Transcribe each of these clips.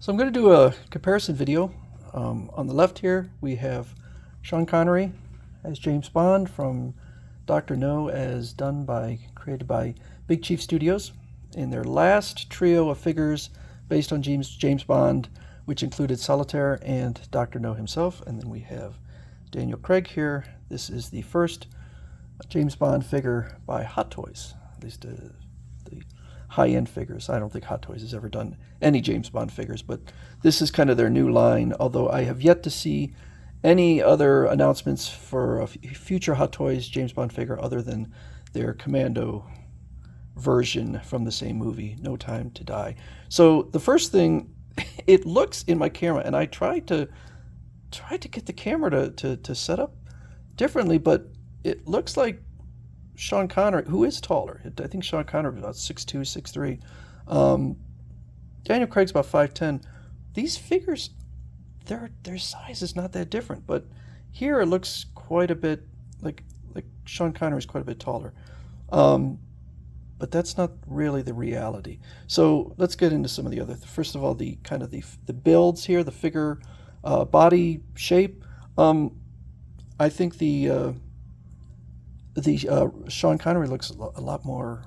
So I'm going to do a comparison video. On the left here, we have Sean Connery as James Bond from Dr. No as created by Big Chief Studios in their last trio of figures based on James Bond, which included Solitaire and Dr. No himself. And then we have Daniel Craig here. This is the first James Bond figure by Hot Toys, at least the high-end figures. I don't think Hot Toys has ever done any James Bond figures, but this is kind of their new line, although I have yet to see any other announcements for a future Hot Toys James Bond figure other than their Commando version from the same movie, No Time to Die. So the first thing, it looks in my camera, and I tried to get the camera to set up differently, but it looks like Sean Connery, who is taller. I think Sean Connery is about 6'2", 6'3". Daniel Craig's about 5'10". These figures, their size is not that different, but here it looks quite a bit like Sean Connery is quite a bit taller. But that's not really the reality. So let's get into some of the other. First of all, the builds here, the figure body shape. I think the Sean Connery looks a lot more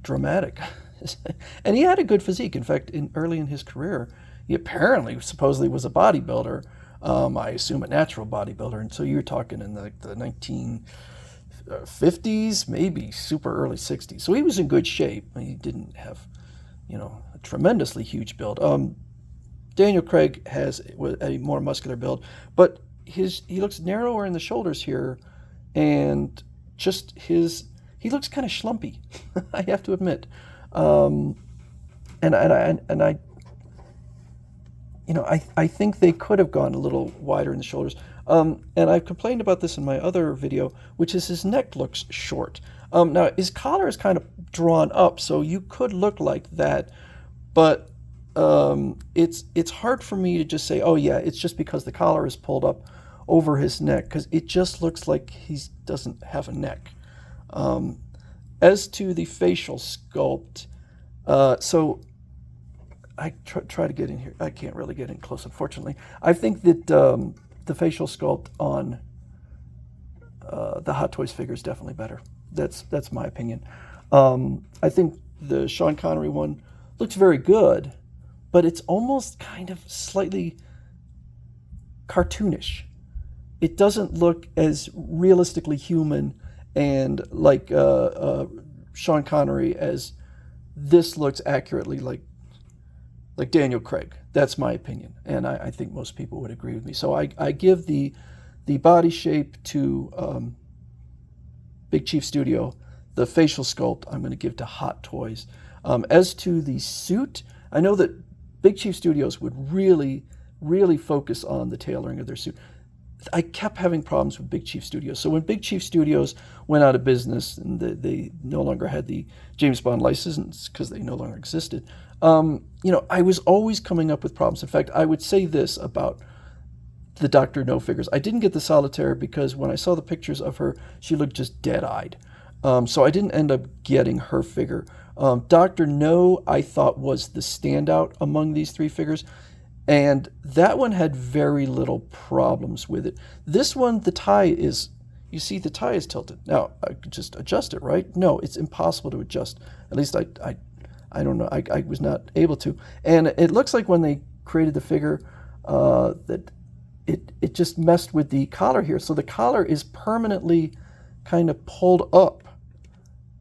dramatic, and he had a good physique. In fact, early in his career, he apparently supposedly was a bodybuilder. I assume a natural bodybuilder, and so you're talking in the 1950s, maybe super early 60s. So he was in good shape. He didn't have, a tremendously huge build. Daniel Craig has a more muscular build, but he looks narrower in the shoulders here. And he looks kind of schlumpy, I have to admit. I think they could have gone a little wider in the shoulders. And I've complained about this in my other video, which is his neck looks short. Now his collar is kind of drawn up, so you could look like that, but it's hard for me to just say, oh yeah, it's just because the collar is pulled up over his neck, because it just looks like he doesn't have a neck. As to the facial sculpt, so I try to get in here. I can't really get in close, unfortunately. I think that the facial sculpt on the Hot Toys figure is definitely better. That's my opinion. I think the Sean Connery one looks very good, but it's almost kind of slightly cartoonish. It doesn't look as realistically human and like Sean Connery as this looks accurately like Daniel Craig. That's my opinion, and I think most people would agree with me. So I give the body shape to Big Chief Studio. The facial sculpt I'm going to give to Hot Toys. As to the suit, I know that Big Chief Studios would really focus on the tailoring of their suit. I kept having problems with Big Chief Studios. So when Big Chief Studios went out of business and they no longer had the James Bond license because they no longer existed, I was always coming up with problems. In fact, I would say this about the Dr. No figures. I didn't get the Solitaire because when I saw the pictures of her, she looked just dead-eyed. So I didn't end up getting her figure. Dr. No, I thought, was the standout among these three figures. And that one had very little problems with it. This one, the tie is tilted. Now, I could just adjust it, right? No, it's impossible to adjust. At least I don't know. I was not able to. And it looks like when they created the figure that it just messed with the collar here. So the collar is permanently kind of pulled up,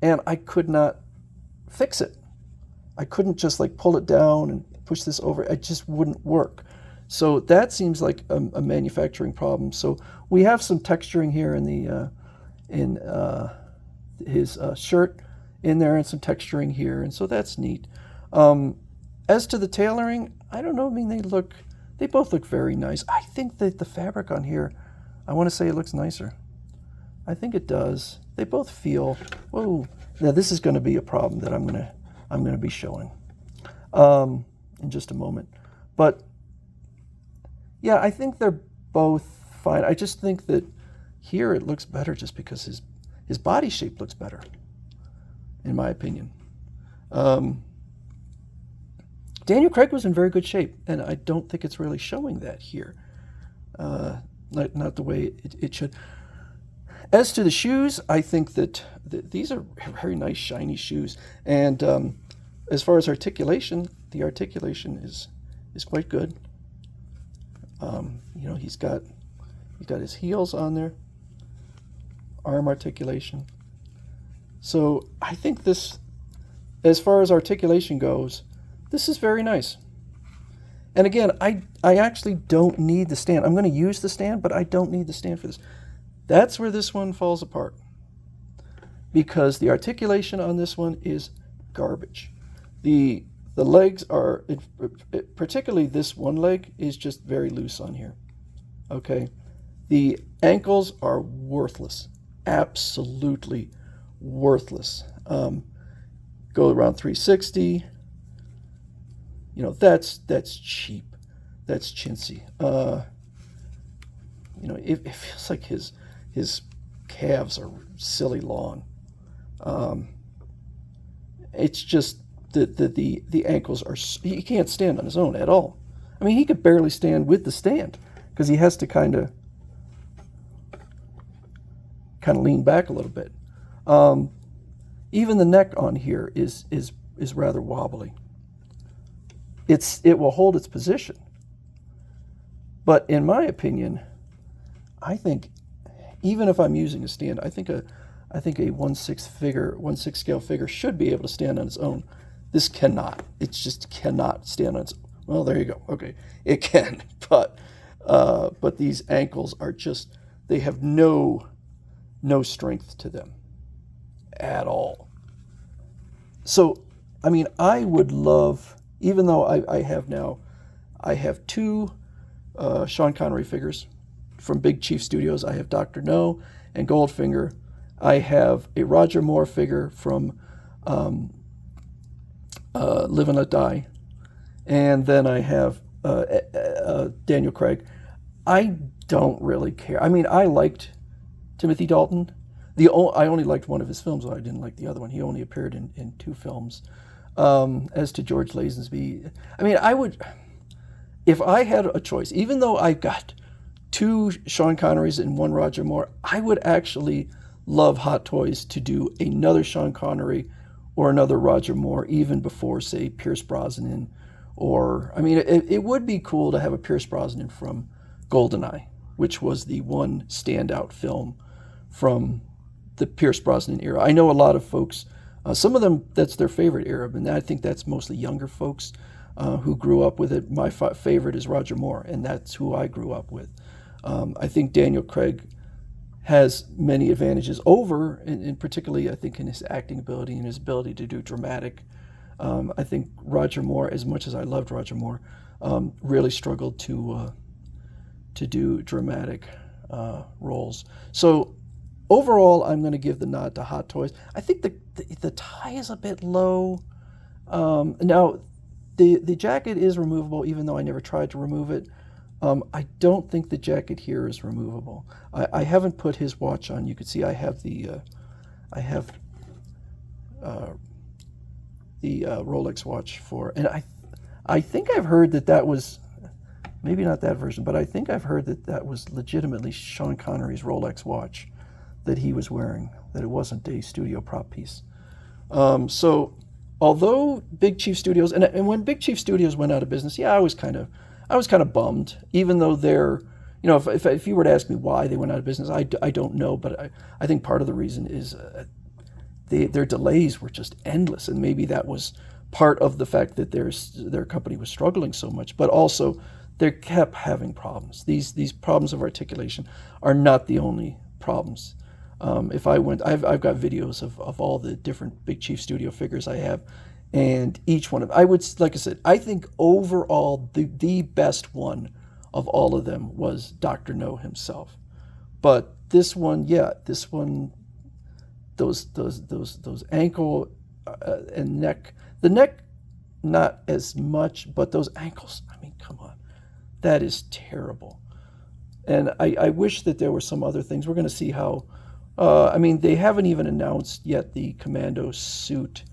and I could not fix it. I couldn't just pull it down and push this over. It just wouldn't work. So that seems like a manufacturing problem. So we have some texturing here in his shirt in there, and some texturing here, and so that's neat. As to the tailoring, I don't know. I mean, they both look very nice. I think that the fabric on here, I want to say it looks nicer. I think it does. They both feel. Whoa! Now this is going to be a problem that I'm going to be showing in just a moment. But yeah, I think they're both fine. I just think that here it looks better just because his body shape looks better, in my opinion. Daniel Craig was in very good shape, and I don't think it's really showing that here. Not the way it should. As to the shoes, I think that these are very nice, shiny shoes. And as far as articulation, the articulation is quite good. He's got his heels on there, arm articulation. So I think this, as far as articulation goes, this is very nice. And again, I actually don't need the stand. I'm going to use the stand, but I don't need the stand for this. That's where this one falls apart, because the articulation on this one is garbage. The legs are, particularly this one leg, is just very loose on here. Okay, the ankles are worthless, absolutely worthless. Go around 360. That's cheap. That's chintzy. It feels like his calves are silly long. It's just the ankles are. He can't stand on his own at all. I mean, he could barely stand with the stand because he has to kind of lean back a little bit. Even the neck on here is rather wobbly. It will hold its position, but in my opinion, I think even if I'm using a stand, I think a 1/6 scale figure should be able to stand on its own. This cannot. It just cannot stand on its own. Well, there you go. Okay, it can, but these ankles are just, they have no strength to them at all. So, I mean, I would love, even though I have two Sean Connery figures from Big Chief Studios. I have Dr. No and Goldfinger. I have a Roger Moore figure from Live and Let Die. And then I have Daniel Craig. I don't really care. I mean, I liked Timothy Dalton. I only liked one of his films, I didn't like the other one. He only appeared in 2 films. As to George Lazenby, I mean, I would, if I had a choice, even though I've got 2 Sean Connerys and 1 Roger Moore, I would actually love Hot Toys to do another Sean Connery or another Roger Moore, even before, say, Pierce Brosnan. Or, I mean, it would be cool to have a Pierce Brosnan from GoldenEye, which was the one standout film from the Pierce Brosnan era. I know a lot of folks, some of them, that's their favorite era, and I think that's mostly younger folks who grew up with it. My favorite is Roger Moore, and that's who I grew up with. I think Daniel Craig has many advantages over, and particularly I think in his acting ability and his ability to do dramatic. I think Roger Moore, as much as I loved Roger Moore, really struggled to do dramatic roles. So overall, I'm going to give the nod to Hot Toys. I think the tie is a bit low. Now, the jacket is removable, even though I never tried to remove it. I don't think the jacket here is removable. I haven't put his watch on. You can see I have the Rolex watch for, and I think I've heard that was, maybe not that version, but I think I've heard that was legitimately Sean Connery's Rolex watch that he was wearing, that it wasn't a studio prop piece. So although Big Chief Studios, and when Big Chief Studios went out of business, yeah, I was kind of bummed, even though they're, if you were to ask me why they went out of business, I don't know, but I think part of the reason is their delays were just endless, and maybe that was part of the fact that their company was struggling so much, but also they kept having problems. These problems of articulation are not the only problems. If I went, I've got videos of all the different Big Chief Studio figures I have, and each one of, like I said, I think overall the best one of all of them was Dr. No himself. But this one, those ankle and neck, the neck not as much, but those ankles, I mean, come on, that is terrible. And I wish that there were some other things. We're going to see how, they haven't even announced yet the Commando suit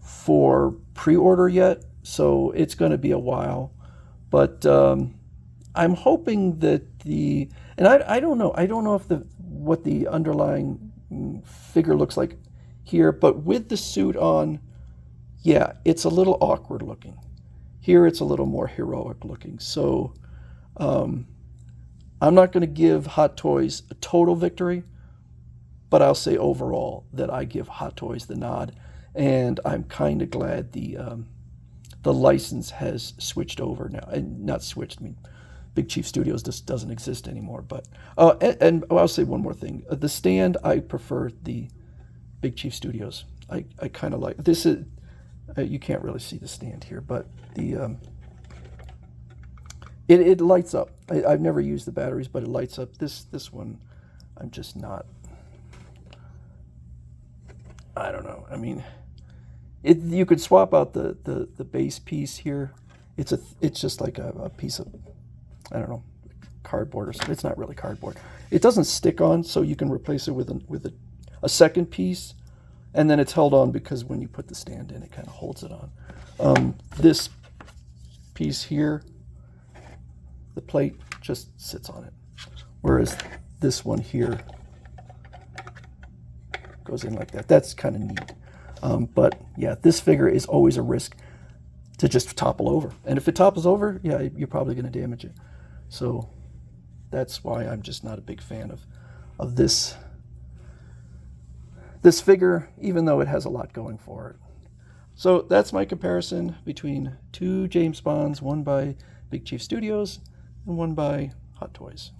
for pre-order yet. So it's going to be a while. But I'm hoping that and I don't know. I don't know if what the underlying figure looks like here, but with the suit on, yeah, it's a little awkward looking. Here it's a little more heroic looking. So I'm not going to give Hot Toys a total victory, but I'll say overall that I give Hot Toys the nod, and I'm kind of glad the license has switched over now. And not switched, I mean, Big Chief Studios just doesn't exist anymore. But and I'll say one more thing. The stand, I prefer the Big Chief Studios. I kind of like this. Is you can't really see the stand here, but the it lights up. I've never used the batteries, but it lights up. This one, I'm just not. I don't know. I mean, you could swap out the base piece here. It's just like a piece of, I don't know, cardboard or something. It's not really cardboard. It doesn't stick on, so you can replace it with a second piece, and then it's held on because when you put the stand in, it kind of holds it on. This piece here, the plate just sits on it, whereas this one here goes in like that. That's kind of neat. But yeah, this figure is always a risk to just topple over. And if it topples over, yeah, you're probably going to damage it. So that's why I'm just not a big fan of this figure, even though it has a lot going for it. So that's my comparison between two James Bonds, one by Big Chief Studios and one by Hot Toys.